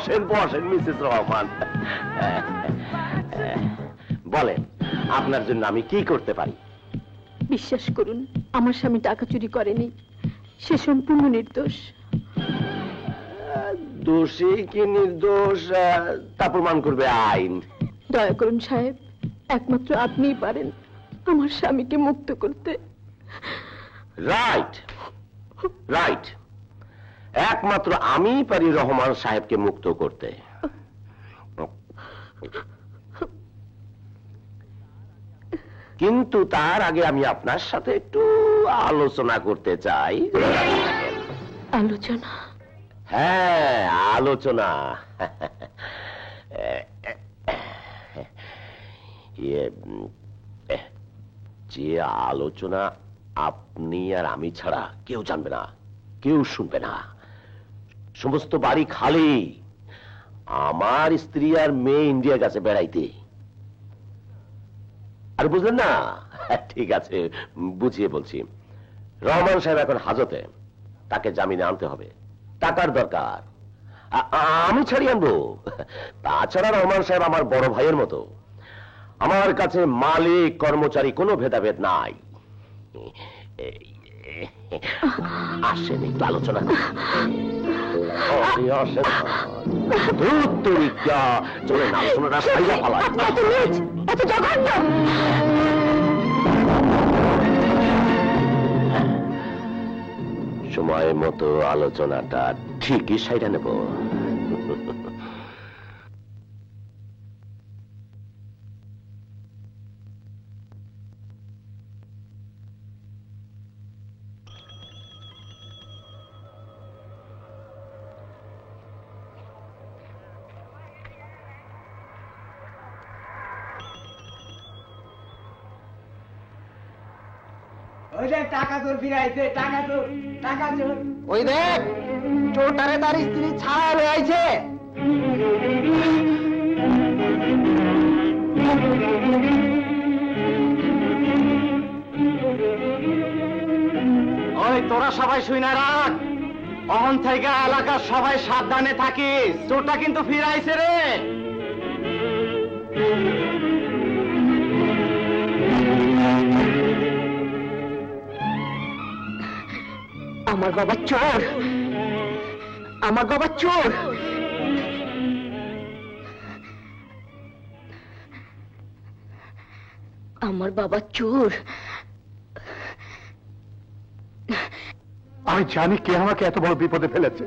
বসেন বসেন মিসেস রহমান, বলেন আপনার জন্য আমি কি করতে পারি? বিশ্বাস করুন, আমার স্বামী টাকা চুরি করেনি, সে সম্পূর্ণ নির্দোষ। দোষী কি নির্দোষ তা প্রমাণ করবে আইন। দয়া করুন সাহেব, একমাত্র আপনিই পারেন আমার স্বামীকে মুক্ত করতে। রাইট রাইট, একমাত্র আমি পারি রহমান সাহেবকে মুক্ত করতে। কিন্তু তার আগে আমি আপনার সাথে একটু আলোচনা করতে চাই। আলোচনা? হ্যাঁ, আলোচনা। যে আলোচনা আপনি আর আমি ছাড়া কেউ জানবে না, কেউ শুনবে না। সমস্ত বাড়ি খালি, আমার স্ত্রী আর মেয়ে ইন্ডিয়া গেছে বেড়াইতে। আর বুঝলেন না? ঠিক আছে, বুঝিয়ে বলছি। রহমান সাহেব এখন হাজতে, তাকে জামিনে আনতে হবে, টাকার দরকার। আমি ছাড়িয়ে আনবো। তাছাড়া রহমান সাহেব আমার বড় ভাইয়ের মতো, আমার কাছে মালিক কর্মচারী কোনো ভেদাভেদ নাই। আসেন একটু আলোচনা চলেন, আলোচনাটা সাইজা ফেলায়। সময় মতো আলোচনাটা ঠিকই সাইডা নেব। টাকা তোর ফিরাইছে, টাকা তোর, টাকা চোর। ওই দেখ, চোরটারে তার স্ত্রী ছাড়া হয়ে আইছে। ওই তোরা সবাই শুই না রাখ, অহন থেকে এলাকার সবাই সাবধানে থাকিস, চোরটা কিন্তু ফিরাইছে রে। আমার বাবা চোর, আমার বাবা চোর। আমার বাবা চোর। আমি জানি কে আমাকে এত বড় বিপদে ফেলেছে।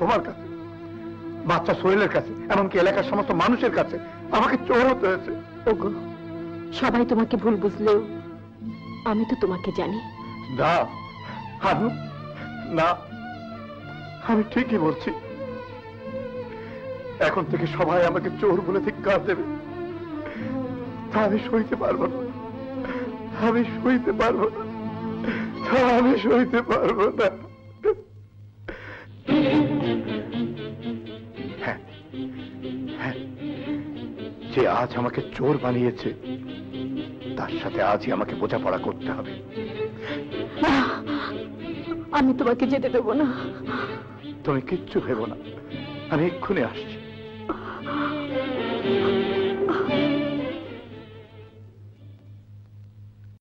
তোমার কাছে, বাচ্চা সোহেলের কাছে, এমনকি এলাকার সমস্ত মানুষের কাছে আমাকে চোর হতে হয়েছে। ওগো, সবাই তোমাকে ভুল বুঝলেও আমি তো তোমাকে জানি। না হানু, না, আমি ঠিকই বলছি। এখন থেকে সবাই আমাকে চোর বলে ধিক্কার দেবে, তা আমি সইতে পারবো না, আমি সইতে পারবো না, আমি সইতে পারবো না। হ্যাঁ হ্যাঁ, যে আজ আমাকে চোর বানিয়েছে তার সাথে আজই আমাকে বোঝাপড়া করতে হবে। আমি তোমাকে যেতে দেবো না। তুমি কিচ্ছু ভেবো না, আমি এক্ষুনি আসছি।